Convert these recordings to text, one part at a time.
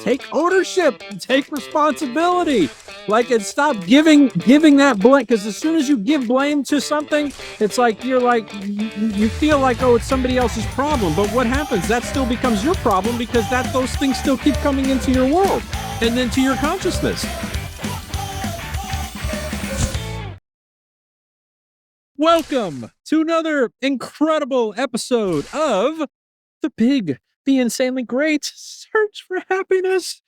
take ownership, take responsibility. Like, and stop giving that blame, because as soon as you give blame to something, it's like you feel like, oh, it's somebody else's problem. But what happens? That still becomes your problem, because those things still keep coming into your world and then to your consciousness. Welcome to another incredible episode of the insanely great search for happiness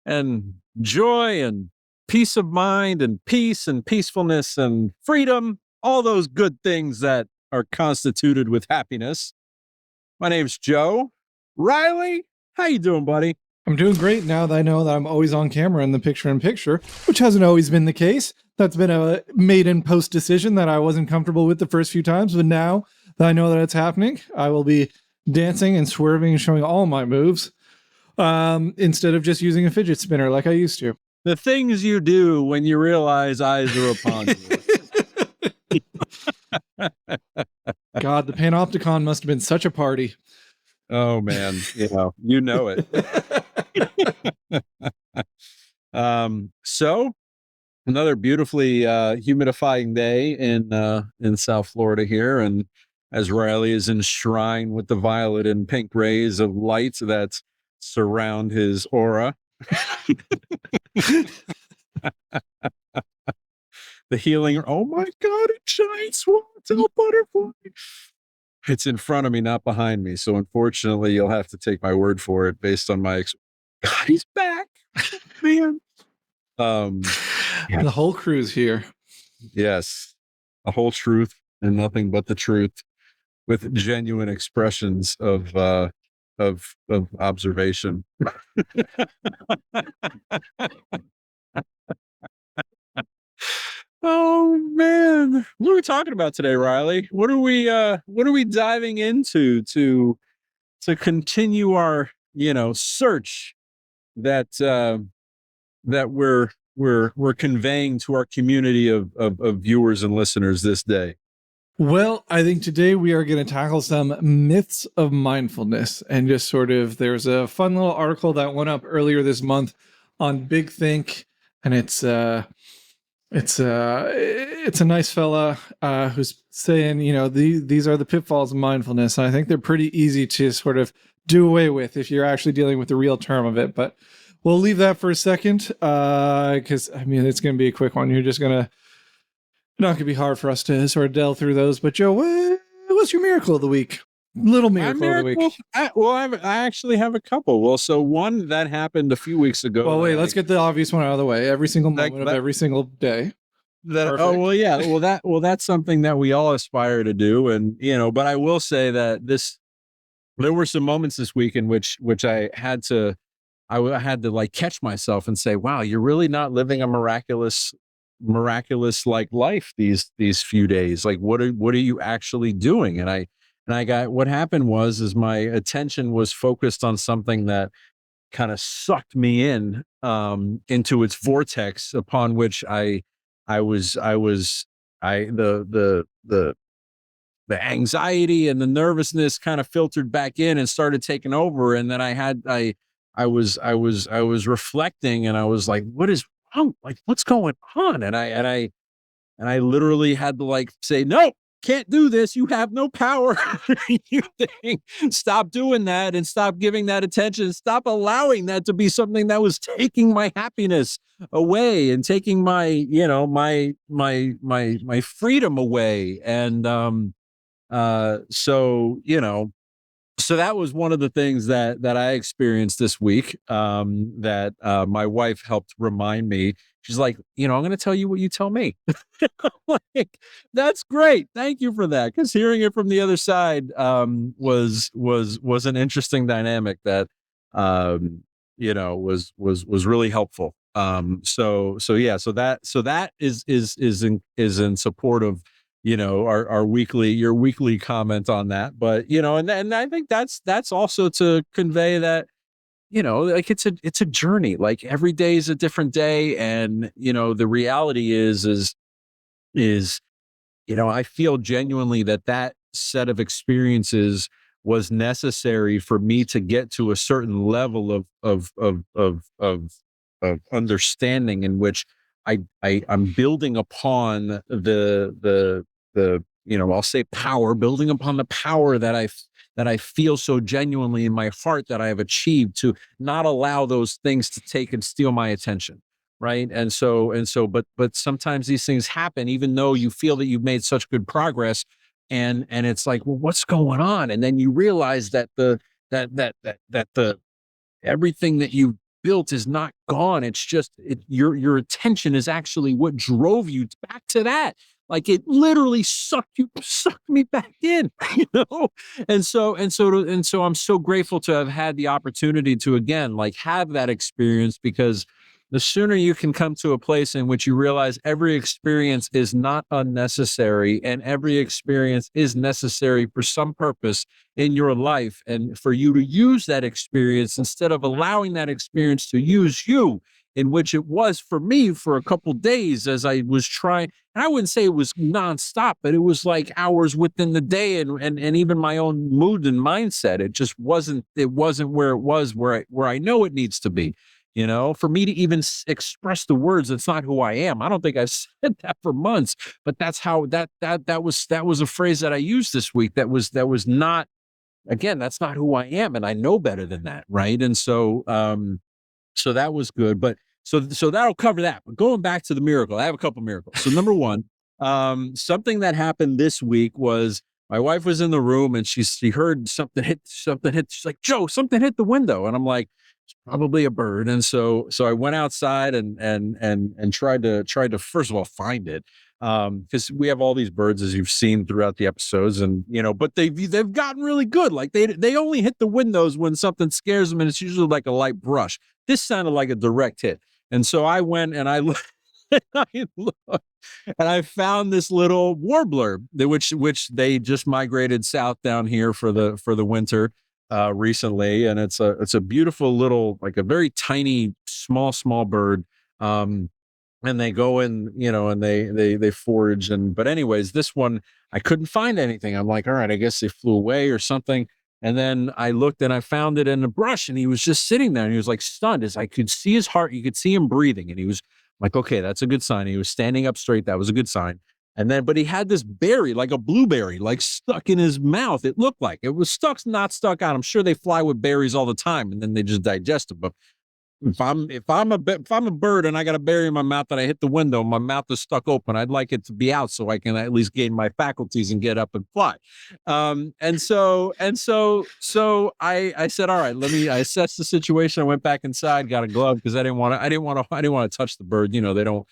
and joy and peace of mind and peace and peacefulness and freedom, all those good things that are constituted with happiness. My name's Joe. Riley, how you doing, buddy? I'm doing great now that I know that I'm always on camera in the picture-in-picture, which hasn't always been the case. That's been a made-in-post decision that I wasn't comfortable with the first few times, but now that I know that it's happening, I will be dancing and swerving and showing all my moves instead of just using a fidget spinner like I used to. The things you do when you realize eyes are upon you. God, the Panopticon must have been such a party. Oh, man. You know it. So another beautifully humidifying day in South Florida here, and as Riley is enshrined with the violet and pink rays of light that surround his aura. The healing, oh my God, a giant swallowtail butterfly. It's in front of me, not behind me. So unfortunately, you'll have to take my word for it based on my God, he's back. Man. The whole crew's here. Yes. A whole truth and nothing but the truth, with genuine expressions of observation. Oh man, what are we talking about today, Riley? What are we diving into to continue our search that we're conveying to our community of viewers and listeners this day? Well, I think today we are going to tackle some myths of mindfulness, and just sort of, there's a fun little article that went up earlier this month on Big Think, and it's a nice fella who's saying, these are the pitfalls of mindfulness. And I think they're pretty easy to sort of do away with if you're actually dealing with the real term of it. But we'll leave that for a second, because it's going to be a quick one. Not going to be hard for us to sort of delve through those. But Joe, what's your miracle of the week? Little miracle of the week. I actually have a couple. Well, so one that happened a few weeks ago. Well, wait, let's get the obvious one out of the way. Every single moment of every single day. That's something that we all aspire to do. And, but I will say that there were some moments this week in which I had to like catch myself and say, wow, you're really not living a miraculous like life these few days. Like, what are you actually doing? And what happened was my attention was focused on something that kind of sucked me into its vortex, upon which the anxiety and the nervousness kind of filtered back in and started taking over. And then I was reflecting, and I was like, what is wrong? Like, what's going on? And I literally had to say, no, can't do this. You have no power. Stop doing that, and stop giving that attention. Stop allowing that to be something that was taking my happiness away and taking my freedom away. And so that was one of the things that I experienced this week, that my wife helped remind me. She's like, I'm going to tell you what you tell me. Like, that's great. Thank you for that. Because hearing it from the other side was an interesting dynamic that was really helpful. So that is in support of your weekly comment on that. But and I think that's also to convey that like it's a journey. Like, every day is a different day, and the reality is I feel genuinely that set of experiences was necessary for me to get to a certain level of understanding in which I'm building upon the I'll say power, building upon the power that I feel so genuinely in my heart that I have achieved, to not allow those things to take and steal my attention. Right. But sometimes these things happen, even though you feel that you've made such good progress. And it's like, well, what's going on? And then you realize that the everything that you built is not gone. It's just your attention is actually what drove you back to that. Like, it literally sucked me back in, you know. And so I'm so grateful to have had the opportunity to, again, like, have that experience, because the sooner you can come to a place in which you realize every experience is not unnecessary, and every experience is necessary for some purpose in your life, and for you to use that experience instead of allowing that experience to use you, in which it was for me for a couple days, as I was trying. And I wouldn't say it was nonstop, but it was like hours within the day, and even my own mood and mindset. It wasn't where it was, where I know it needs to be. For me to even express the words, it's not who I am. I don't think I've said that for months, but that's how that was a phrase that I used this week. That was not, again, that's not who I am, and I know better than that, right? And so that was good. But so that'll cover that. But going back to the miracle, I have a couple miracles. So number one, something that happened this week was, my wife was in the room, and she heard something hit. She's like, "Joe, something hit the window," and I'm like, "It's probably a bird." And so I went outside and tried to first of all find it, because we have all these birds, as you've seen throughout the episodes, and but they've gotten really good. Like, they only hit the windows when something scares them, and it's usually like a light brush. This sounded like a direct hit, and so I went and I looked. I looked, and I found this little warbler, which they just migrated south down here for the winter recently, and it's a beautiful little, like, a very tiny, small bird. And they go in, and they forage. And but anyways, this one, I couldn't find anything. I'm like, all right, I guess they flew away or something. And then I looked and I found it in the brush, and he was just sitting there, and he was like stunned, as I could see his heart. You could see him breathing, and he was like, okay, that's a good sign. He was standing up straight. That was a good sign. And then, but he had this berry, like a blueberry, like, stuck in his mouth. It looked like it was stuck, not stuck out. I'm sure they fly with berries all the time, and then they just digest them. But if I'm a bird and I got a berry in my mouth that I hit the window, my mouth is stuck open, I'd like it to be out so I can at least gain my faculties and get up and fly. And so I said, all right, I assessed the situation. I went back inside, got a glove, because I didn't want to touch the bird. They don't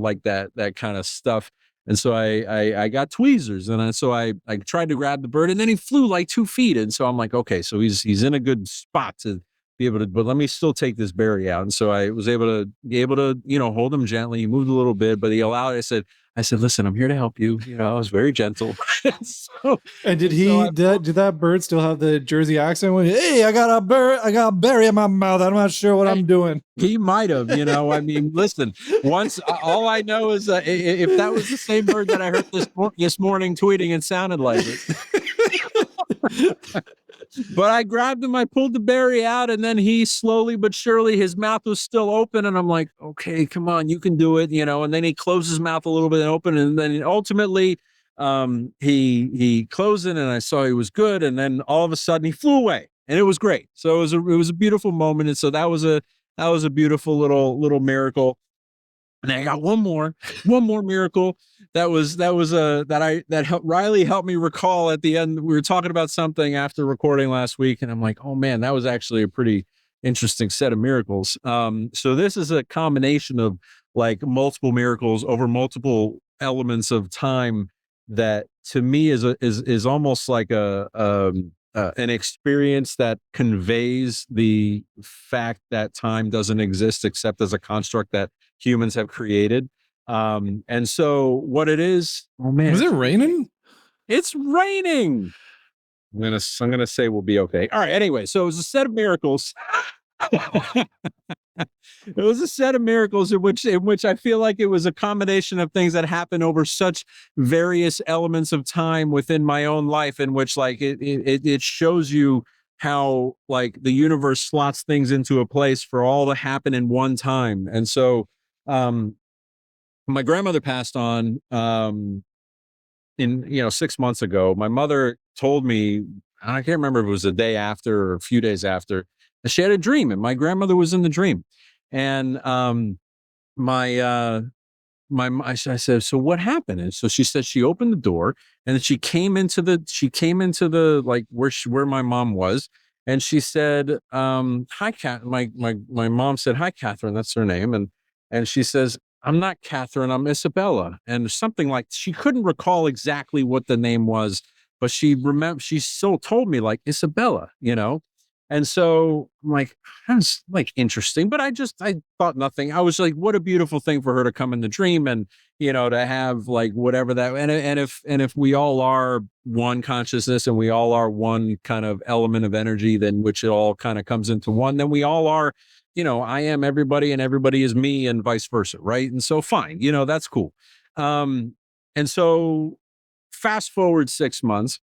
like that kind of stuff. And so I got tweezers, and so I tried to grab the bird, and then he flew like 2 feet. And so I'm like, okay, so he's in a good spot to be able to, but let me still take this berry out. And so I was able to hold him gently. He moved a little bit, but he allowed it. I said, listen, I'm here to help you. I was very gentle. so, And did that bird still have the Jersey accent? When, hey, I got a berry in my mouth. I'm not sure what I'm doing. He might have, I mean, listen, once, all I know is if that was the same bird that I heard this morning tweeting, it sounded like it. But I grabbed him, I pulled the berry out, and then he slowly but surely, his mouth was still open. And I'm like, okay, come on, you can do it, and then he closed his mouth a little bit and open. And then ultimately, he closed it, and I saw he was good. And then all of a sudden he flew away, and it was great. So it was a beautiful moment. And so that was a beautiful little miracle. And I got one more miracle that Riley helped me recall at the end. We were talking about something after recording last week, and I'm like, oh man, that was actually a pretty interesting set of miracles. So this is a combination of, like, multiple miracles over multiple elements of time, that to me is almost like an experience that conveys the fact that time doesn't exist except as a construct that humans have created. And so what it is, oh man, is it raining? It's raining. I'm gonna say we'll be okay. All right. Anyway, so it was a set of miracles. It was a set of miracles in which I feel like it was a combination of things that happened over such various elements of time within my own life, in which like it shows you how like the universe slots things into a place for all to happen in one time. And so um my grandmother passed on in 6 months ago. My mother told me, I can't remember if it was a day after or a few days after, that she had a dream and my grandmother was in the dream. And my I said, so what happened? And so she said she opened the door and then she came into the like where my mom was, and she said, hi Cat my mom said, hi Catherine, that's her name. And she says, I'm not Catherine, I'm Isabella. And something like, she couldn't recall exactly what the name was, but she still told me like Isabella. And so I'm like, that's like interesting, but I thought nothing. I was like, what a beautiful thing for her to come in the dream and, to have like whatever that, and if we all are one consciousness and we all are one kind of element of energy, then which it all kind of comes into one, then we all are, I am everybody and everybody is me and vice versa. Right. And so fine, that's cool. And so fast forward 6 months,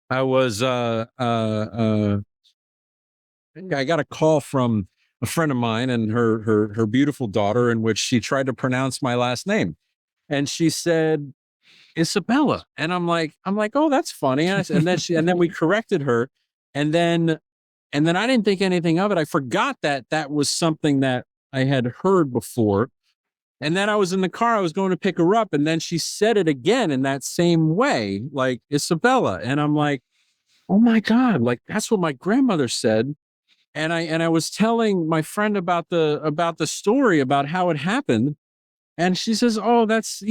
I was, I got a call from a friend of mine and her beautiful daughter, in which she tried to pronounce my last name, and she said Isabella, and I'm like, oh, that's funny. And then we corrected her, and then I didn't think anything of it. I forgot that was something that I had heard before, and then I was in the car. I was going to pick her up, and then she said it again in that same way, like Isabella, and I'm like, oh my god, like that's what my grandmother said. And I was telling my friend about the story, about how it happened, and she says, "Oh, that's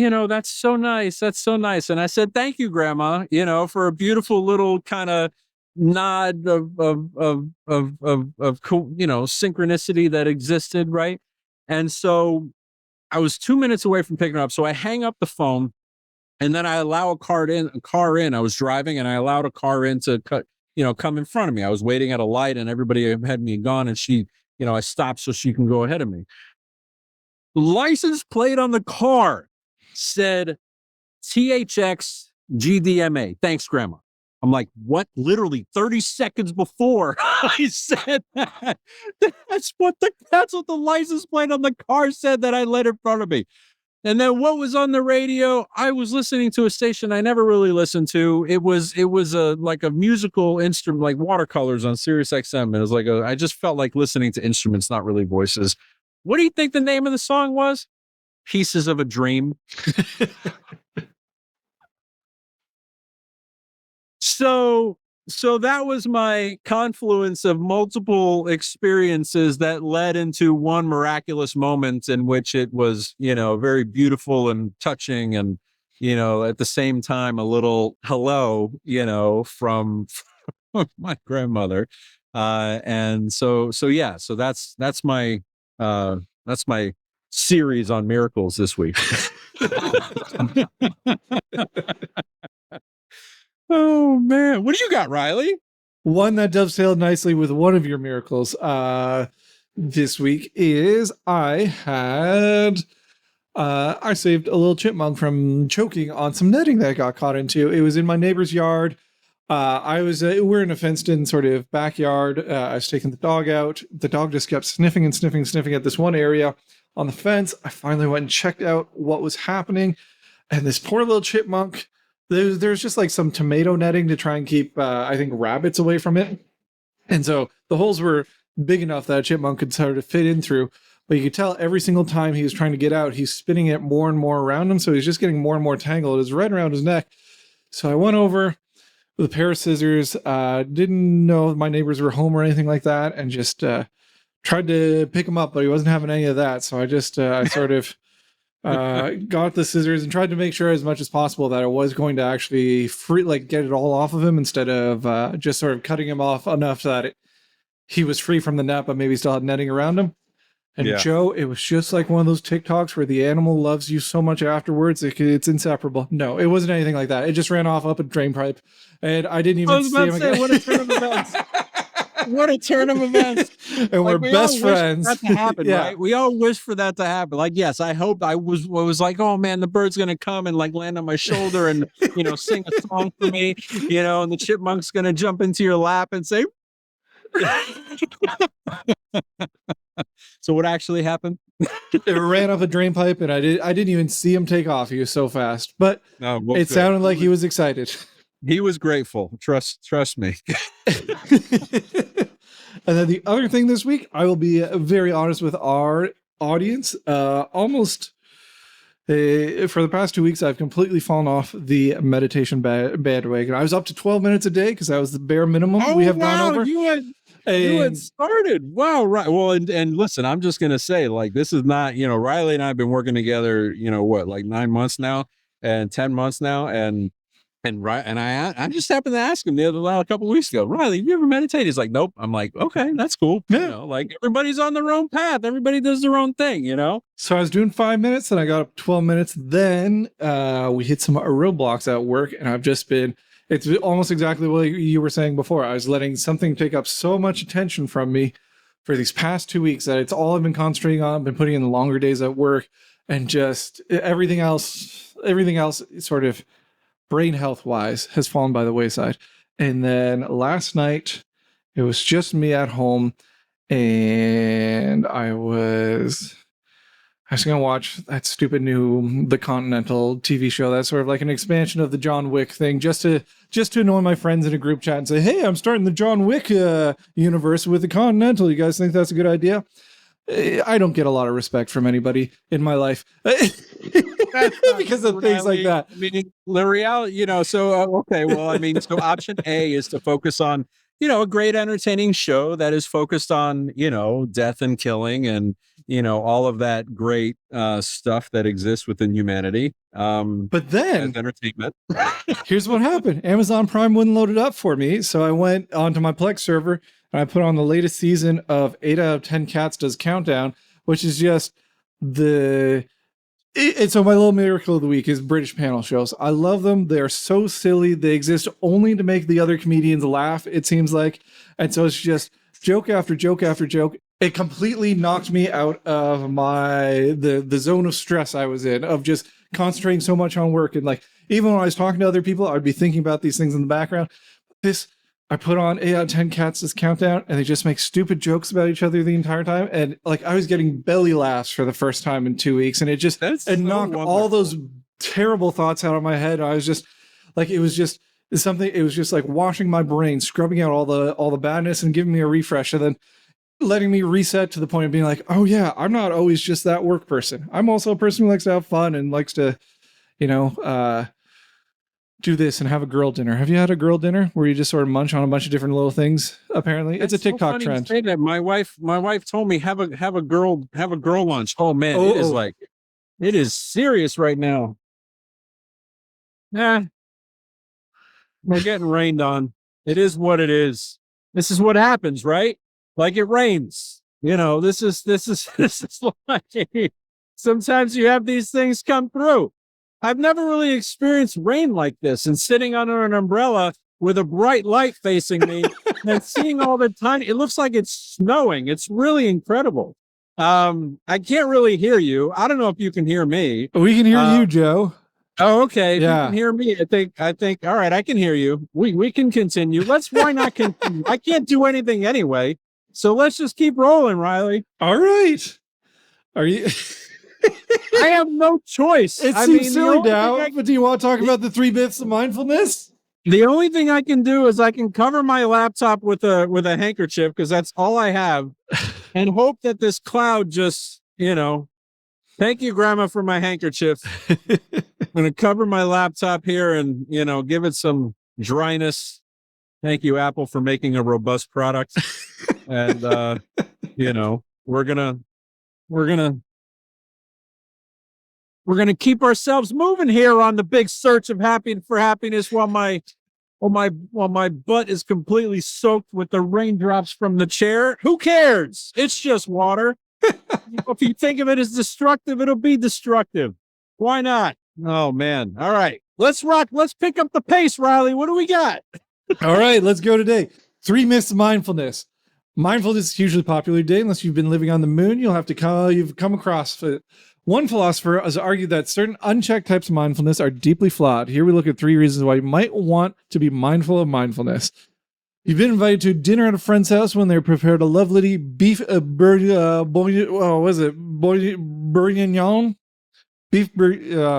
so nice. That's so nice." And I said, "Thank you, Grandma, for a beautiful little kind of nod of synchronicity that existed, right?" And so I was 2 minutes away from picking her up, so I hang up the phone, and then I allow a car in. I was driving and I allowed a car in to come in front of me. I was waiting at a light and everybody had me gone, and I stopped so she can go ahead of me. The license plate on the car said THX GDMA. Thanks, Grandma. I'm like, what? Literally 30 seconds before I said that. That's what the license plate on the car said that I let in front of me. And then what was on the radio? I was listening to a station I never really listened to. It was a like a musical instrument, like watercolors on Sirius XM. It was like I just felt like listening to instruments, not really voices. What do you think the name of the song was? Pieces of a Dream. So that was my confluence of multiple experiences that led into one miraculous moment, in which it was, very beautiful and touching, and at the same time a little hello, from my grandmother. And so yeah, so that's my series on miracles this week. Oh man, what do you got, Riley? One that dovetailed nicely with one of your miracles this week is I saved a little chipmunk from choking on some netting that I got caught into. It was in my neighbor's yard. We're in a fenced in sort of backyard. I was taking the dog out. The dog just kept sniffing and sniffing and sniffing at this one area on the fence. I finally went and checked out what was happening. And this poor little chipmunk, there's just like some tomato netting to try and keep, I think, rabbits away from it. And so the holes were big enough that a chipmunk could sort of fit in through. But you could tell every single time he was trying to get out, he's spinning it more and more around him. So he's just getting more and more tangled. It was right around his neck. So I went over with a pair of scissors, didn't know if my neighbors were home or anything like that, and just tried to pick him up, but he wasn't having any of that. So I just I sort of got the scissors and tried to make sure as much as possible that I was going to actually get it all off of him, instead of just sort of cutting him off enough that he was free from the net, but maybe still had netting around him. And yeah. Joe, it was just like one of those TikToks where the animal loves you so much afterwards, it's inseparable. No, it wasn't anything like that. It just ran off up a drain pipe, and I didn't even see him again. What a turn of events. What a turn of events. And Like, we're we best all wish friends. for that to happen, Yeah. right? We all wish for that to happen. Like, yes, I hope I was like, oh man, the bird's gonna come and like land on my shoulder and sing a song for me, and the chipmunk's gonna jump into your lap and say. So what actually happened? It ran up a drain pipe, and I didn't even see him take off. He was so fast, but No, well, it good. sounded like he was excited. He was grateful. Trust me. And then the other thing this week, I will be very honest with our audience. Almost for the past 2 weeks, I've completely fallen off the meditation bandwagon. I was up to 12 minutes a day because that was the bare minimum we have gone over. You had started. Wow, right. Well, and listen, I'm just gonna say, like, this is not, Riley and I have been working together, like 9 months now and 10 months now, and I just happened to ask him a couple of weeks ago, Riley, you ever meditate? He's like, nope. I'm like, okay, that's cool. Yeah. Like everybody's on their own path. Everybody does their own thing, So I was doing 5 minutes, and I got up 12 minutes. Then we hit some roadblocks at work, and I've just been. It's almost exactly what you were saying before. I was letting something take up so much attention from me for these past 2 weeks that it's all I've been concentrating on. I've been putting in the longer days at work, and just everything else sort of brain health wise has fallen by the wayside. And then last night it was just me at home, and I was going to watch that stupid new The Continental TV show. That's sort of like an expansion of the John Wick thing, just to annoy my friends in a group chat and say, hey, I'm starting the John Wick universe with The Continental. You guys think that's a good idea? I don't get a lot of respect from anybody in my life because of things like that. I mean, the reality, okay. Well, I mean, so option A is to focus on, a great entertaining show that is focused on, death and killing and, all of that great stuff that exists within humanity. But then as entertainment. Here's what happened. Amazon Prime wouldn't load it up for me. So I went onto my Plex server and I put on the latest season of 8 out of 10 Cats Does Countdown, which is just so my little miracle of the week is British panel shows. I love them. They're so silly. They exist only to make the other comedians laugh, it seems like. And so it's just joke after joke after joke. It completely knocked me out of the zone of stress I was in, of just concentrating so much on work. And like, even when I was talking to other people, I'd be thinking about these things in the background. I put on 8 out of 10 Cats This Countdown, and they just make stupid jokes about each other the entire time. And like, I was getting belly laughs for the first time in 2 weeks, and it knocked all those terrible thoughts out of my head. I was just like, it was just like washing my brain, scrubbing out all the badness and giving me a refresh, and then letting me reset to the point of being like, oh yeah, I'm not always just that work person. I'm also a person who likes to have fun and likes to, do this and have a girl dinner. Have you had a girl dinner where you just sort of munch on a bunch of different little things? Apparently, it's a TikTok trend. Say that. My wife told me have a girl lunch. Oh man, it is serious right now. We're getting rained on. It is what it is. This is what happens, right? Like it rains. This is like sometimes you have these things come through. I've never really experienced rain like this, and sitting under an umbrella with a bright light facing me and seeing all the tiny, it looks like it's snowing. It's really incredible. I can't really hear you. I don't know if you can hear me. We can hear you, Joe. Oh, okay. If yeah. You can hear me. I think, all right, I can hear you. We can continue. Why not continue? I can't do anything anyway. So let's just keep rolling, Riley. All right. Are you... I have no choice. It seems silly now, but do you want to talk about the 3 myths of mindfulness? The only thing I can do is I can cover my laptop with a handkerchief, because that's all I have, and hope that this cloud just, thank you, Grandma, for my handkerchief. I'm going to cover my laptop here and, give it some dryness. Thank you, Apple, for making a robust product. And, we're going to keep ourselves moving here on the big search of happiness while my butt is completely soaked with the raindrops from the chair. Who cares? It's just water. If you think of it as destructive, it'll be destructive. Why not? Oh man. All right. Let's rock. Let's pick up the pace, Riley. What do we got? All right, let's go today. 3 myths of mindfulness. Mindfulness is hugely popular today. Unless you've been living on the moon, you've come across it. One philosopher has argued that certain unchecked types of mindfulness are deeply flawed. Here we look at 3 reasons why you might want to be mindful of mindfulness. You've been invited to dinner at a friend's house when they prepared a lovely beef bourguignon?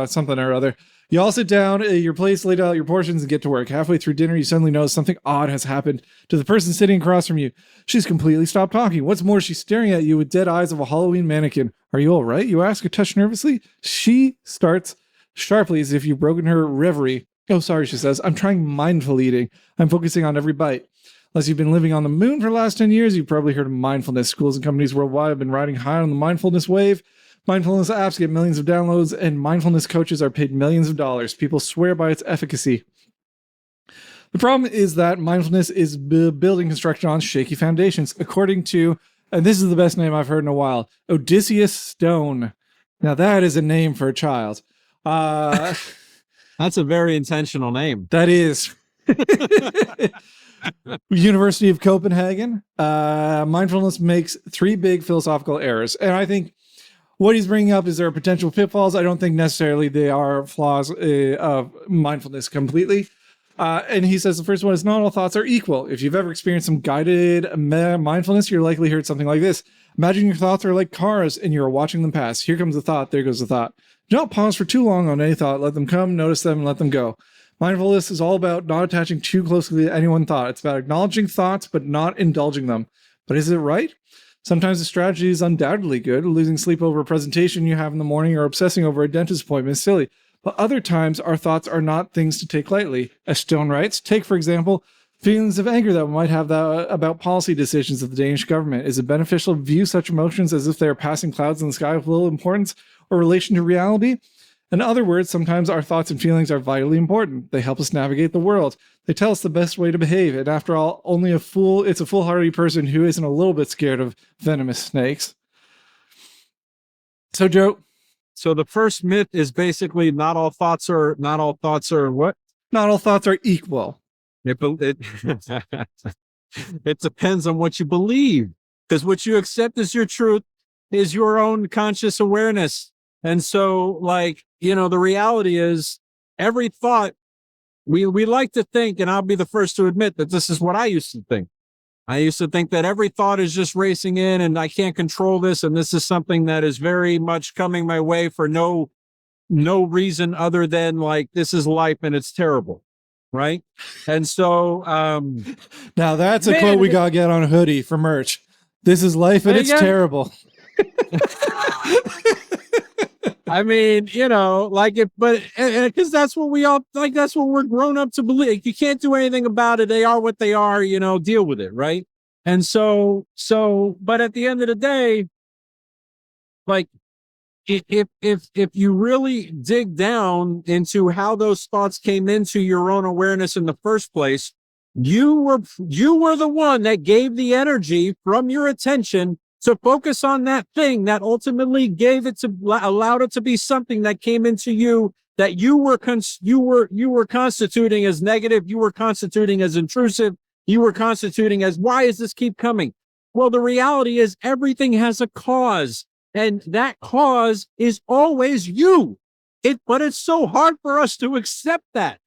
Something or other. You all sit down at your place, lay out your portions, and get to work. Halfway through dinner, you suddenly notice something odd has happened to the person sitting across from you. She's completely stopped talking. What's more, she's staring at you with dead eyes of a Halloween mannequin. Are you all right? You ask, a touch nervously. She starts sharply as if you've broken her reverie. Oh, sorry, she says. I'm trying mindful eating. I'm focusing on every bite. Unless you've been living on the moon for the last 10 years, you've probably heard of mindfulness. Schools and companies worldwide have been riding high on the mindfulness wave. Mindfulness apps get millions of downloads, and mindfulness coaches are paid millions of dollars. People swear by its efficacy. The problem is that mindfulness is building construction on shaky foundations, according to, and this is the best name I've heard in a while, Odysseus Stone. Now that is a name for a child. That's a very intentional name. That is. University of Copenhagen. Mindfulness makes 3 big philosophical errors, and I think what he's bringing up is there are potential pitfalls. I don't think necessarily they are flaws of mindfulness completely. And he says the first one is not all thoughts are equal. If you've ever experienced some guided mindfulness, you're likely heard something like this. Imagine your thoughts are like cars and you're watching them pass. Here comes the thought. There goes the thought. Do not pause for too long on any thought. Let them come, notice them, and let them go. Mindfulness is all about not attaching too closely to any one thought. It's about acknowledging thoughts, but not indulging them. But is it right? Sometimes the strategy is undoubtedly good. Losing sleep over a presentation you have in the morning or obsessing over a dentist appointment is silly. But other times, our thoughts are not things to take lightly. As Stone writes, take, for example, feelings of anger that we might have about policy decisions of the Danish government. Is it beneficial to view such emotions as if they are passing clouds in the sky with little importance or relation to reality? In other words, sometimes our thoughts and feelings are vitally important. They help us navigate the world. They tell us the best way to behave. And after all, it's a foolhardy person who isn't a little bit scared of venomous snakes. So, Joe. So the first myth is basically not all thoughts are what? Not all thoughts are equal. It depends on what you believe. Because what you accept as your truth is your own conscious awareness. And so, the reality is every thought, we like to think, and I'll be the first to admit that this is what I used to think. I used to think that every thought is just racing in and I can't control this. And this is something that is very much coming my way for no reason other than this is life and it's terrible. Right. And so, now that's a quote we got to get on a hoodie for merch. This is life and it's terrible. I mean, because that's what we all that's what we're grown up to believe. You can't do anything about it. They are what they are, deal with it. Right. And so, but at the end of the day, if you really dig down into how those thoughts came into your own awareness in the first place, you were the one that gave the energy from your attention to focus on that thing that ultimately allowed it to be something that came into you that you were constituting as negative, you were constituting as intrusive, you were constituting as, why does this keep coming? Well, the reality is everything has a cause, and that cause is always you. But it's so hard for us to accept that.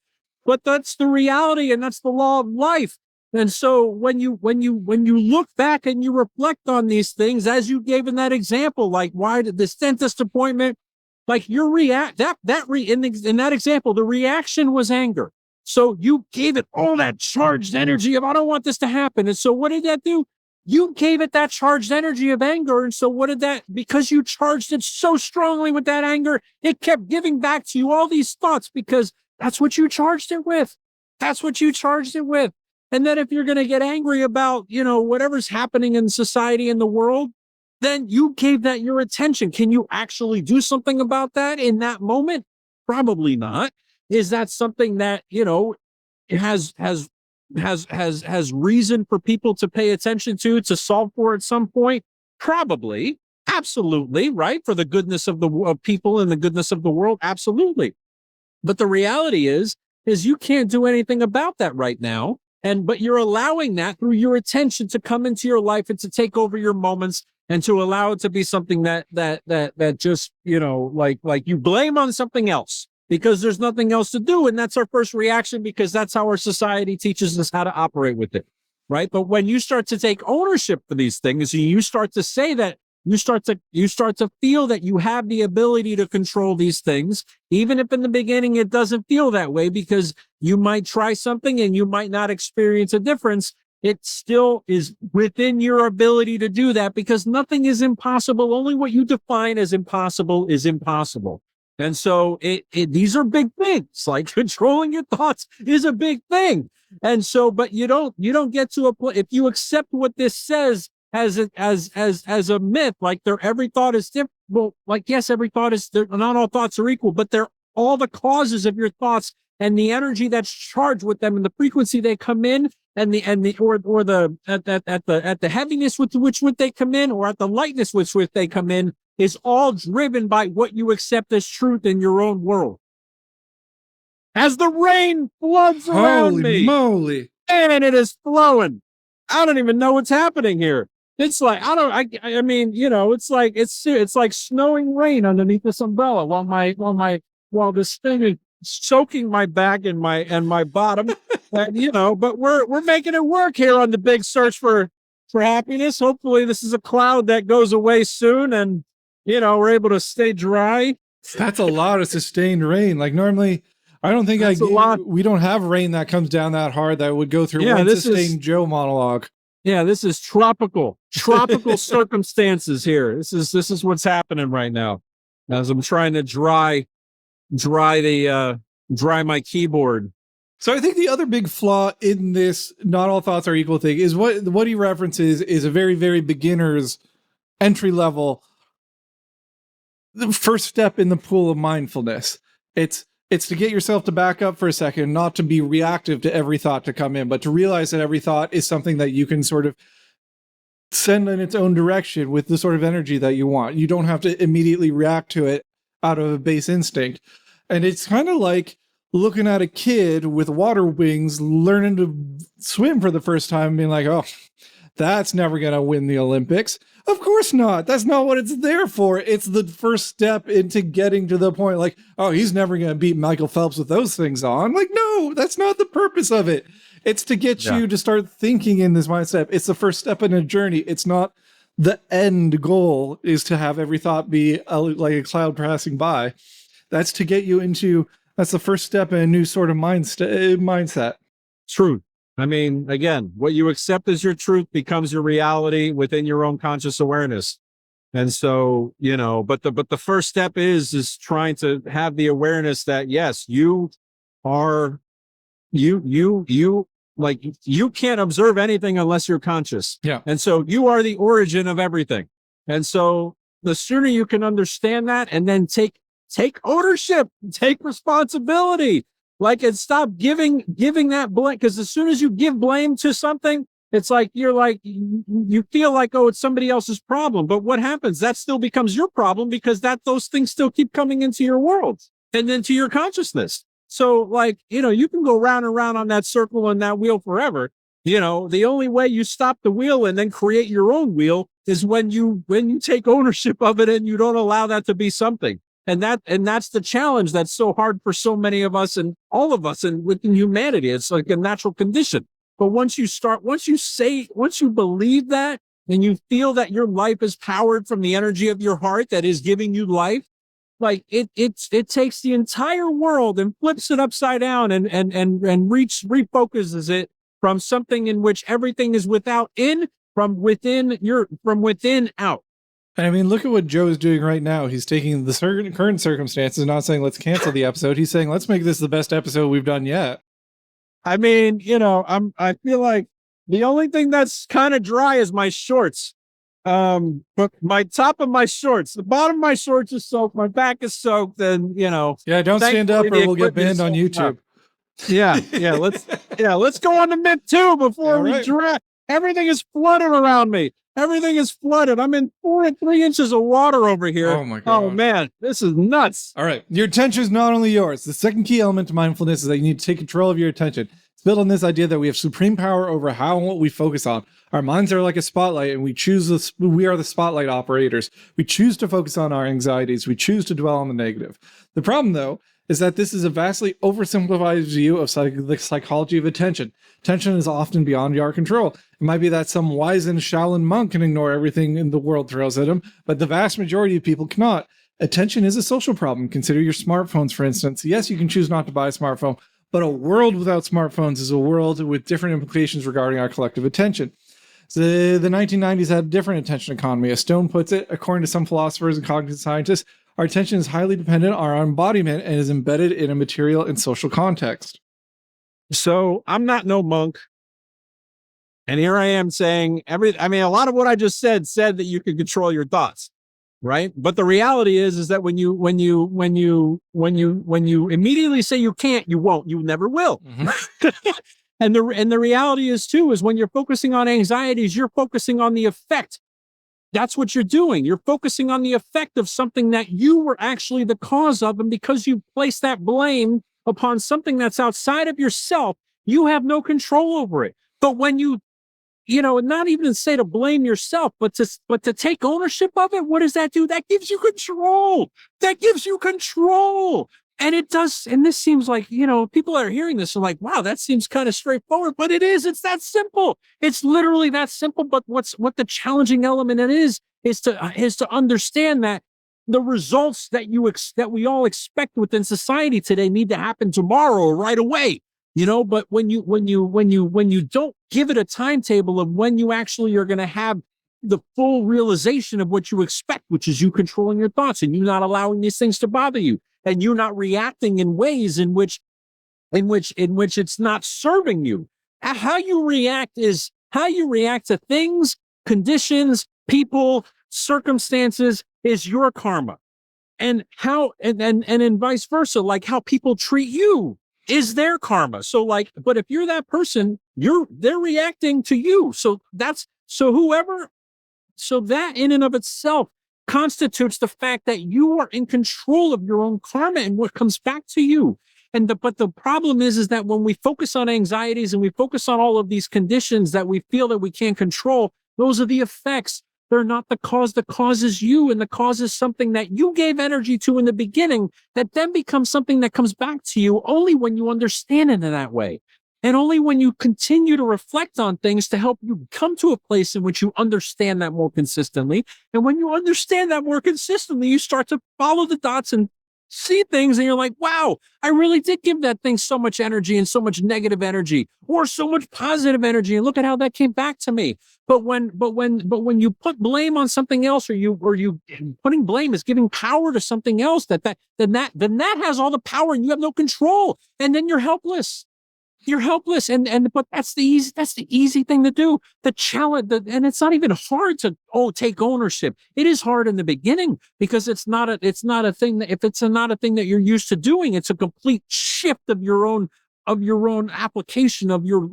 But that's the reality, and that's the law of life. And so when you look back and you reflect on these things, as you gave in that example, why did this dentist appointment, your in that example, the reaction was anger. So you gave it all that charged energy of, I don't want this to happen. And so what did that do? You gave it that charged energy of anger. And so because you charged it so strongly with that anger, it kept giving back to you all these thoughts because that's what you charged it with. That's what you charged it with. And then if you're going to get angry about, whatever's happening in society and the world, then you gave that your attention. Can you actually do something about that in that moment? Probably not. Is that something that, has reason for people to pay attention to solve for at some point? Probably. Absolutely. Right. For the goodness of people and the goodness of the world. Absolutely. But the reality is you can't do anything about that right now. but you're allowing that through your attention to come into your life and to take over your moments and to allow it to be something that just, like you blame on something else because there's nothing else to do. And that's our first reaction because that's how our society teaches us how to operate with it. Right. But when you start to take ownership for these things, and you start to say that, you start to feel that you have the ability to control these things, even if in the beginning it doesn't feel that way, because you might try something and you might not experience a difference. It still is within your ability to do that because nothing is impossible. Only what you define as impossible is impossible. And so these are big things. Like controlling your thoughts is a big thing. And so, but you don't get to a point if you accept what this says as a myth, like every thought is different. Well, like, yes, every thought is, not all thoughts are equal, but they're all the causes of your thoughts and the energy that's charged with them and the frequency they come in and the heaviness with which they come in or at the lightness with which they come in is all driven by what you accept as truth in your own world. As the rain floods around me. Holy moly. And it is flowing. I don't even know what's happening here. It's like, I mean, it's like snowing rain underneath this umbrella while this thing is soaking my back and my bottom. And, but we're making it work here on the big search for happiness. Hopefully this is a cloud that goes away soon and, we're able to stay dry. That's a lot of sustained rain. Like normally, I don't think we don't have rain that comes down that hard that would go through one sustained Joe monologue. Yeah, this is tropical circumstances here. This is what's happening right now as I'm trying to dry my keyboard. So I think the other big flaw in this not all thoughts are equal thing is what he references is a very, very beginner's entry level, the first step in the pool of mindfulness. It's to get yourself to back up for a second, not to be reactive to every thought to come in, but to realize that every thought is something that you can sort of send in its own direction with the sort of energy that you want. You don't have to immediately react to it out of a base instinct. And it's kind of like looking at a kid with water wings learning to swim for the first time and being like, oh, that's never going to win the Olympics. Of course not. That's not what it's there for. It's the first step into getting to the point like, oh, he's never going to beat Michael Phelps with those things on. Like, no, that's not the purpose of it. It's to get you to start thinking in this mindset. It's the first step in a journey. It's not the end goal is to have every thought be like a cloud passing by. That's to get you into, that's the first step in a new sort of mindset. Truth. I mean, again, what you accept as your truth becomes your reality within your own conscious awareness. And so, but the first step is trying to have the awareness that, yes, you are, you can't observe anything unless you're conscious. Yeah. And so you are the origin of everything. And so the sooner you can understand that and then take ownership, take responsibility. Like, and stop giving that blame, because as soon as you give blame to something, it's like you feel like, oh, it's somebody else's problem. But what happens? That still becomes your problem because those things still keep coming into your world and into your consciousness. So, you can go round and round on that circle and that wheel forever. The only way you stop the wheel and then create your own wheel is when you take ownership of it and you don't allow that to be something. And that's the challenge that's so hard for so many of us and all of us and within humanity. It's like a natural condition. But once you believe that and you feel that your life is powered from the energy of your heart that is giving you life, like it takes the entire world and flips it upside down and refocuses it from something in which everything is from within out. I mean, look at what Joe is doing right now. He's taking the current circumstances, not saying let's cancel the episode. He's saying let's make this the best episode we've done yet. I mean, I feel like the only thing that's kind of dry is my shorts. But my top of my shorts, the bottom of my shorts is soaked. My back is soaked, and Yeah, don't stand up or we'll get banned on YouTube. Let's go on to myth 2 before we dry. Everything is flooded around me. Everything is flooded. I'm in 3 inches of water over here. Oh my God. Oh man, this is nuts. All right. Your attention is not only yours. The second key element to mindfulness is that you need to take control of your attention. It's built on this idea that we have supreme power over how and what we focus on. Our minds are like a spotlight, and we are the spotlight operators. We choose to focus on our anxieties. We choose to dwell on the negative. The problem, though, is that this is a vastly oversimplified view of the psychology of attention. Attention is often beyond our control. It might be that some wizened Shaolin monk can ignore everything in the world throws at him, but the vast majority of people cannot. Attention is a social problem. Consider your smartphones, for instance. Yes, you can choose not to buy a smartphone, but a world without smartphones is a world with different implications regarding our collective attention. So the 1990s had a different attention economy. As Stone puts it, according to some philosophers and cognitive scientists, our attention is highly dependent on our embodiment and is embedded in a material and social context. So I'm not no monk. And here I am saying a lot of what I just said that you can control your thoughts, right? But the reality is that when you immediately say you can't, you won't, you never will. Mm-hmm. And the reality is too, is when you're focusing on anxieties, you're focusing on the effect. That's what you're doing. You're focusing on the effect of something that you were actually the cause of. And because you place that blame upon something that's outside of yourself, you have no control over it. But when you not even to say to blame yourself, but to take ownership of it, what does that do? That gives you control. That gives you control. And it does. And this seems like, people that are hearing this are like, wow, that seems kind of straightforward, but it is. It's that simple. It's literally that simple. But what the challenging element it is to understand that the results that we all expect within society today need to happen tomorrow or right away. But when you don't give it a timetable of when you actually are going to have the full realization of what you expect, which is you controlling your thoughts and you not allowing these things to bother you, and you're not reacting in ways in which it's not serving you. How you react to things, conditions, people, circumstances is your karma. And and vice versa, like how people treat you is their karma. So but if you're that person, they're reacting to you. So that in and of itself constitutes the fact that you are in control of your own karma and what comes back to you. But the problem is that when we focus on anxieties and we focus on all of these conditions that we feel that we can't control, those are the effects. They're not the cause. The cause is you, and the cause is something that you gave energy to in the beginning that then becomes something that comes back to you only when you understand it in that way. And only when you continue to reflect on things to help you come to a place in which you understand that more consistently. And when you understand that more consistently, you start to follow the dots and see things and you're like, wow, I really did give that thing so much energy and so much negative energy or so much positive energy. And look at how that came back to me. But when you put blame on something else, or you putting blame is giving power to something else, then that has all the power and you have no control. And then you're helpless. You're helpless. But that's the easy thing to do. The challenge, and it's not even hard to take ownership. It is hard in the beginning because it's not a thing that, if it's not a thing that you're used to doing, it's a complete shift of your own application of your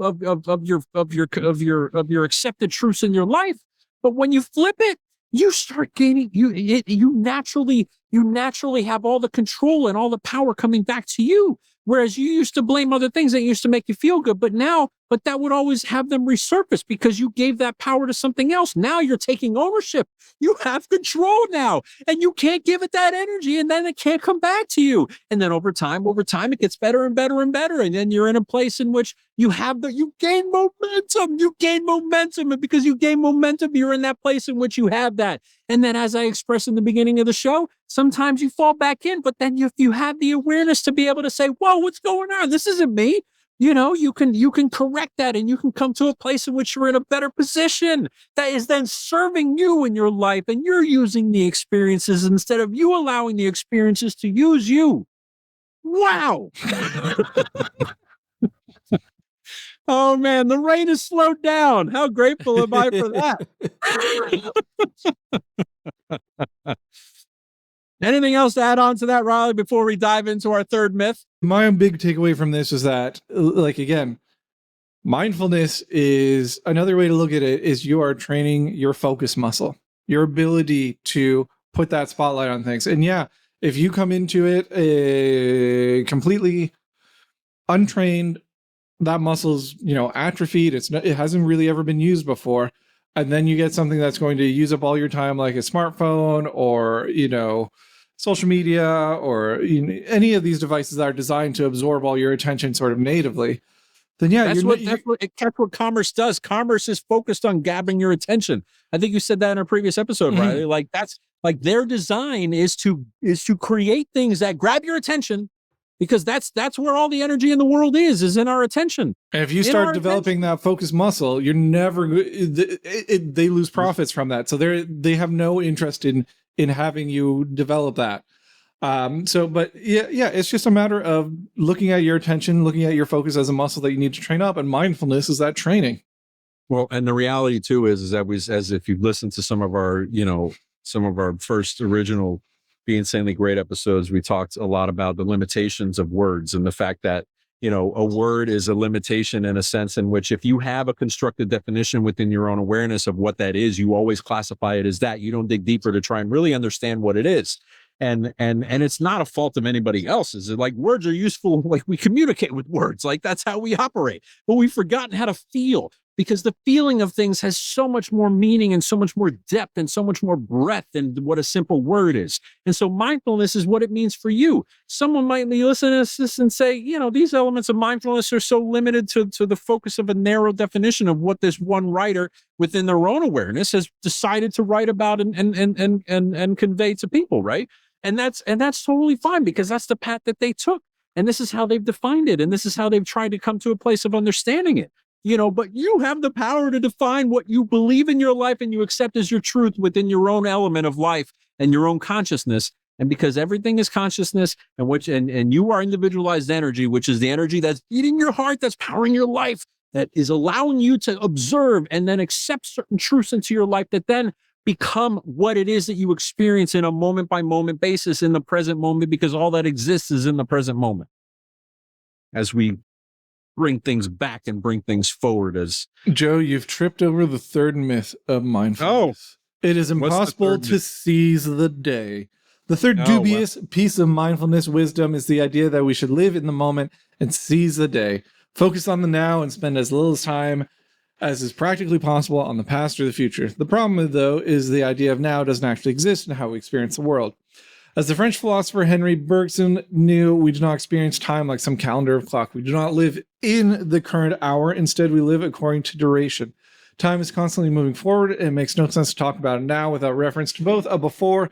accepted truths in your life. But when you flip it, you start gaining, you naturally have all the control and all the power coming back to you. Whereas you used to blame other things that used to make you feel good, but that would always have them resurface because you gave that power to something else. Now you're taking ownership. You have control now, and you can't give it that energy, and then it can't come back to you. And then over time, it gets better and better and better. And then you're in a place in which you gain momentum. And because you gain momentum, you're in that place in which you have that. And then, as I expressed in the beginning of the show, sometimes you fall back in, but then if you have the awareness to be able to say, whoa, what's going on? This isn't me. You can correct that, and you can come to a place in which you're in a better position that is then serving you in your life, and you're using the experiences instead of you allowing the experiences to use you. Wow. Oh man, the rain has slowed down. How grateful am I for that? Anything else to add on to that, Riley, before we dive into our third myth? My big takeaway from this is that, again, mindfulness is another way to look at it is you are training your focus muscle, your ability to put that spotlight on things. And yeah, if you come into it completely untrained, that muscle's, atrophied. It hasn't really ever been used before. And then you get something that's going to use up all your time, like a smartphone or, social media or any of these devices that are designed to absorb all your attention sort of natively. Then yeah, that's what commerce does. Commerce is focused on grabbing your attention. I think you said that in a previous episode, Mhm. Riley. Like that's like their design is to create things that grab your attention, because that's where all the energy in the world is in our attention. And if you start developing that focus muscle, you're never they lose profits from that. So they have no interest in having you develop that. But yeah, it's just a matter of looking at your attention, looking at your focus as a muscle that you need to train up, and mindfulness is that training. Well, and the reality too is that as if you've listened to some of our, some of our first original Be Insanely Great episodes, we talked a lot about the limitations of words and the fact that, a word is a limitation in a sense in which if you have a constructed definition within your own awareness of what that is, you always classify it as that. You don't dig deeper to try and really understand what it is. And it's not a fault of anybody else's. Like words are useful, like we communicate with words, like that's how we operate, but we've forgotten how to feel, because the feeling of things has so much more meaning and so much more depth and so much more breadth than what a simple word is. And so mindfulness is what it means for you. Someone might be listening to this and say, these elements of mindfulness are so limited to the focus of a narrow definition of what this one writer within their own awareness has decided to write about and convey to people, right? And that's totally fine, because that's the path that they took. And this is how they've defined it. And this is how they've tried to come to a place of understanding it. But you have the power to define what you believe in your life and you accept as your truth within your own element of life and your own consciousness. And because everything is consciousness, and you are individualized energy, which is the energy that's beating your heart, that's powering your life, that is allowing you to observe and then accept certain truths into your life that then become what it is that you experience in a moment by moment basis in the present moment, because all that exists is in the present moment. As we bring things back and bring things forward. As Joe, you've tripped over the third myth of mindfulness. It is impossible to seize the day. The third dubious piece of mindfulness wisdom is the idea that we should live in the moment and seize the day. Focus on the now and spend as little time as is practically possible on the past or the future. The problem, though, is the idea of now doesn't actually exist in how we experience the world. As the French philosopher Henry Bergson knew, we do not experience time like some calendar of clock. We do not live in the current hour. Instead, we live according to duration. Time is constantly moving forward, and it makes no sense to talk about it now without reference to both a before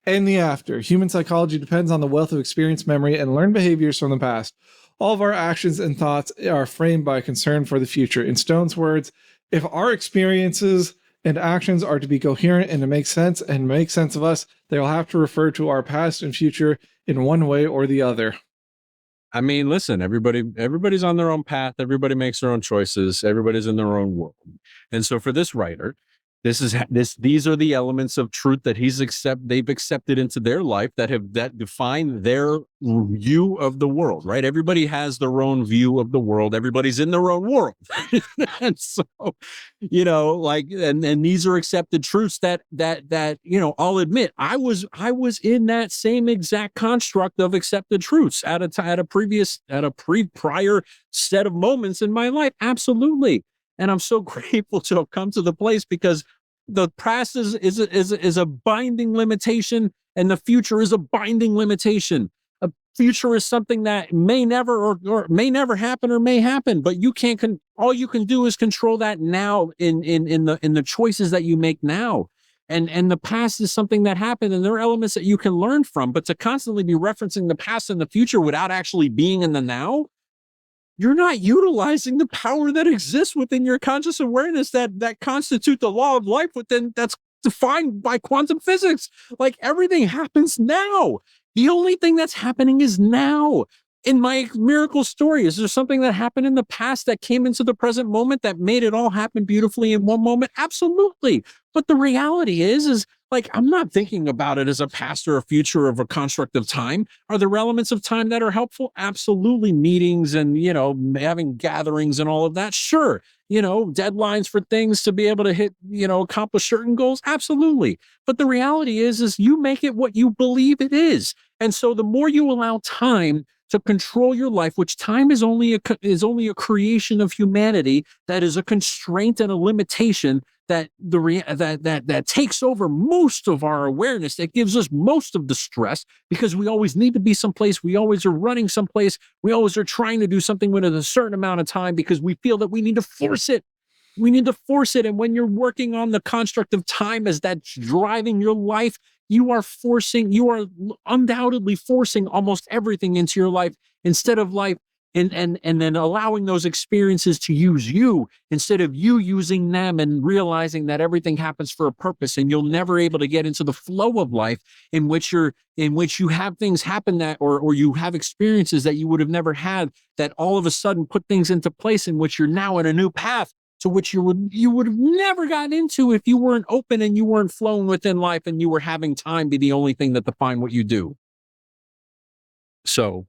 and the after. Human psychology depends on the wealth of experience, memory, and learned behaviors from the past. All of our actions and thoughts are framed by concern for the future. In Stone's words, if our experiences and actions are to be coherent and to make sense of us, they will have to refer to our past and future in one way or the other. I mean, listen, everybody's on their own path. Everybody makes their own choices. Everybody's in their own world. And so for this writer, these are the elements of truth that they've accepted into their life that define their view of the world, right? Everybody has their own view of the world. Everybody's in their own world. And so, and these are accepted truths that, I'll admit, I was in that same exact construct of accepted truths at a prior set of moments in my life. Absolutely. And I'm so grateful to have come to the place, because the past is a binding limitation, and the future is a binding limitation. A future is something that may never or may never happen or may happen, but you can't. All you can do is control that now in the choices that you make now. And the past is something that happened, and there are elements that you can learn from. But to constantly be referencing the past and the future without actually being in the now, you're not utilizing the power that exists within your conscious awareness that constitute the law of life that's defined by quantum physics. Like everything happens now. The only thing that's happening is now. In my miracle story, is there something that happened in the past that came into the present moment that made it all happen beautifully in one moment? Absolutely. But the reality is like, I'm not thinking about it as a past or a future of a construct of time. Are there elements of time that are helpful? Absolutely. Meetings and, having gatherings and all of that. Sure. Deadlines for things to be able to hit, accomplish certain goals. Absolutely. But the reality is you make it what you believe it is. And so the more you allow time to control your life, which time is only a creation of humanity, that is a constraint and a limitation that takes over most of our awareness, that gives us most of the stress, because we always need to be someplace, we always are running someplace, we always are trying to do something within a certain amount of time because we feel that we need to force it. We need to force it. And when you're working on the construct of time as that's driving your life, you are undoubtedly forcing almost everything into your life instead of life, and then allowing those experiences to use you instead of you using them, and realizing that everything happens for a purpose, and you'll never able to get into the flow of life in which you have things happen that or you have experiences that you would have never had, that all of a sudden put things into place in which you're now in a new path to which you would have never gotten into if you weren't open and you weren't flowing within life and you were having time be the only thing that defined what you do. So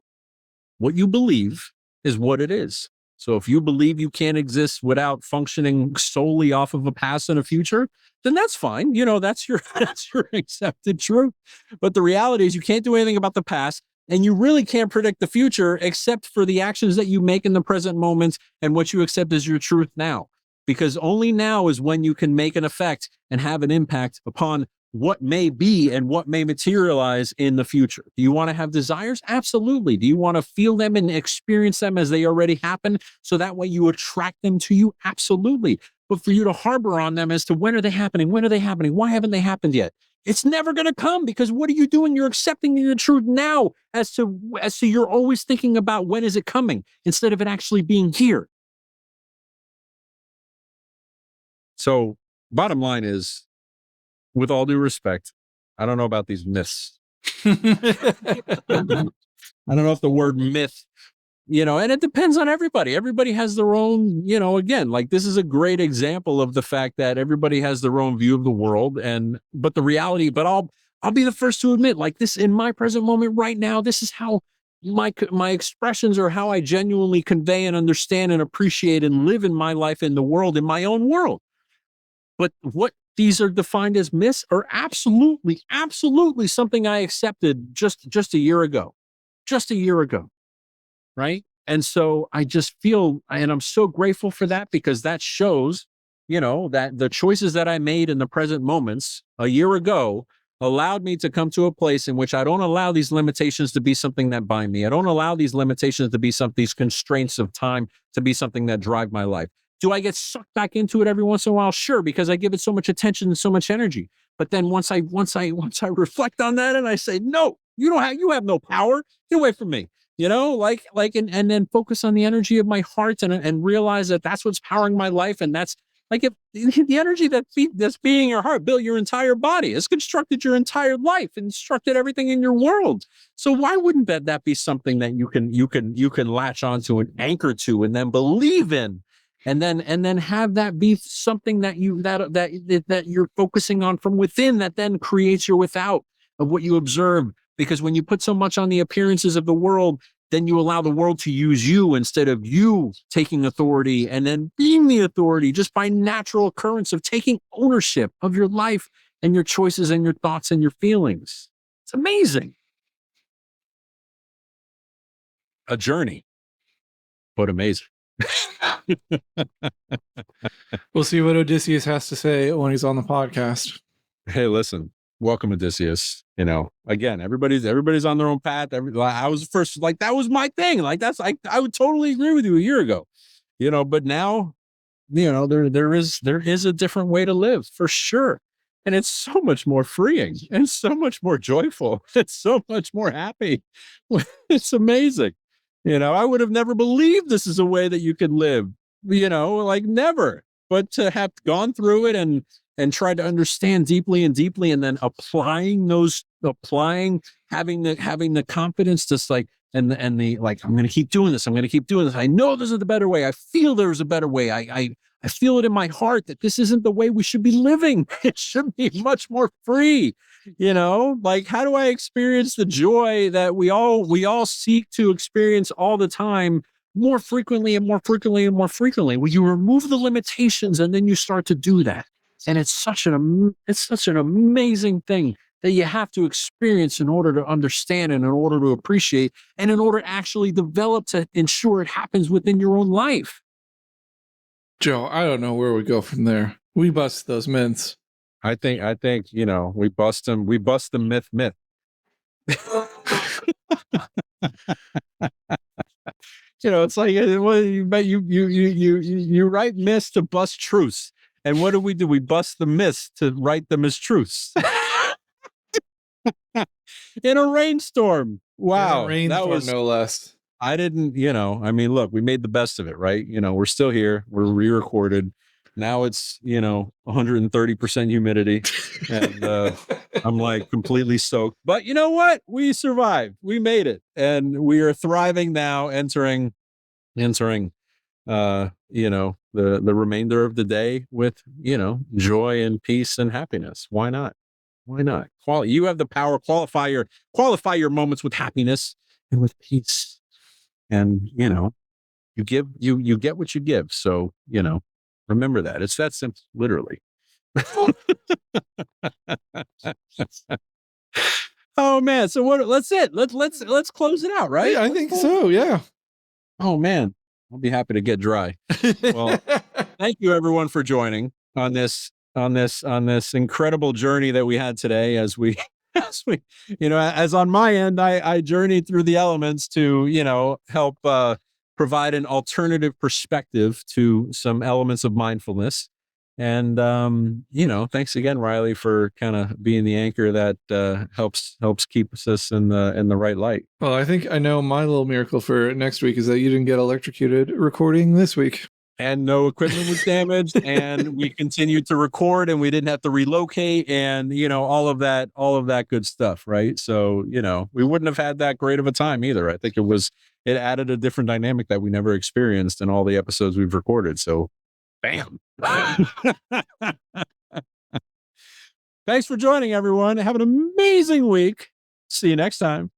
what you believe is what it is. So if you believe you can't exist without functioning solely off of a past and a future, then that's fine. That's your that's your accepted truth. But the reality is you can't do anything about the past, and you really can't predict the future except for the actions that you make in the present moment and what you accept as your truth now. Because only now is when you can make an effect and have an impact upon what may be and what may materialize in the future. Do you want to have desires? Absolutely. Do you want to feel them and experience them as they already happen, so that way you attract them to you? Absolutely. But for you to harbor on them as to when are they happening? When are they happening? Why haven't they happened yet? It's never going to come, because what are you doing? You're accepting the truth now as to you're always thinking about when is it coming instead of it actually being here. So bottom line is, with all due respect, I don't know about these myths. I don't know if the word myth, and it depends on everybody. Everybody has their own, again, like this is a great example of the fact that everybody has their own view of the world. But the reality, but I'll be the first to admit, like this in my present moment right now, this is how my expressions are, how I genuinely convey and understand and appreciate and live in my life, in the world, in my own world. But what these are defined as myths are absolutely something I accepted just a year ago, right? And so I just feel, and I'm so grateful for that, because that shows, that the choices that I made in the present moments a year ago allowed me to come to a place in which I don't allow these limitations to be something that bind me. I don't allow these limitations to be these constraints of time to be something that drive my life. Do I get sucked back into it every once in a while? Sure, because I give it so much attention and so much energy. But then once I reflect on that and I say, no, you have no power. Get away from me. And then focus on the energy of my heart and realize that that's what's powering my life. And that's like, if the energy that's being your heart built your entire body, it's constructed your entire life, instructed everything in your world. So why wouldn't that be something that you can latch onto and anchor to and then believe in? And then have that be something that you're focusing on from within, that then creates your without of what you observe. Because when you put so much on the appearances of the world, then you allow the world to use you instead of you taking authority and then being the authority just by natural occurrence of taking ownership of your life and your choices and your thoughts and your feelings. It's amazing. A journey, but amazing. We'll see what Odysseus has to say when he's on the podcast. Hey, listen, welcome, Odysseus. Again, everybody's on their own path. I was the first, like, that was my thing. Like, that's like, I would totally agree with you a year ago, but now, there is a different way to live, for sure. And it's so much more freeing and so much more joyful. It's so much more happy. It's amazing. I would have never believed this is a way that you could live, like never. But to have gone through it and tried to understand deeply and then applying, having the confidence, just like, and the, like, I'm going to keep doing this. I know there's a better way. I feel there's a better way. I feel it in my heart that this isn't the way we should be living. It should be much more free. Like, how do I experience the joy that we all seek to experience all the time, more frequently and more frequently and more frequently? Well, you remove the limitations and then you start to do that. And it's such an amazing thing that you have to experience in order to understand and in order to appreciate and in order to actually develop to ensure it happens within your own life. Joe, I don't know where we go from there. We bust those myths. I think, we bust them. We bust the myth. It's like, well, you write myths to bust truths. And what do? We bust the myths to write them as truths. In a rainstorm. Wow. That was no less. I didn't, look, we made the best of it, right? We're still here. We're re-recorded. Now it's, 130% humidity. And I'm like completely soaked. But you know what? We survived. We made it. And we are thriving now, entering the remainder of the day with, joy and peace and happiness. Why not? You have the power. Qualify your moments with happiness and with peace. And you get what you give. So remember that. It's that simple, literally. Oh man. So let's close it out, right? Yeah, I think so. Yeah. Oh man. I'll be happy to get dry. Well, thank you everyone for joining on this incredible journey that we had today as on my end, I journeyed through the elements to, help provide an alternative perspective to some elements of mindfulness. And, thanks again, Riley, for kind of being the anchor that helps keep us in the right light. Well, I think I know my little miracle for next week is that you didn't get electrocuted recording this week. And no equipment was damaged, and we continued to record, and we didn't have to relocate, and all of that good stuff, right? So we wouldn't have had that great of a time either. I think it added a different dynamic that we never experienced in all the episodes we've recorded. So, bam! Thanks for joining, everyone. Have an amazing week. See you next time.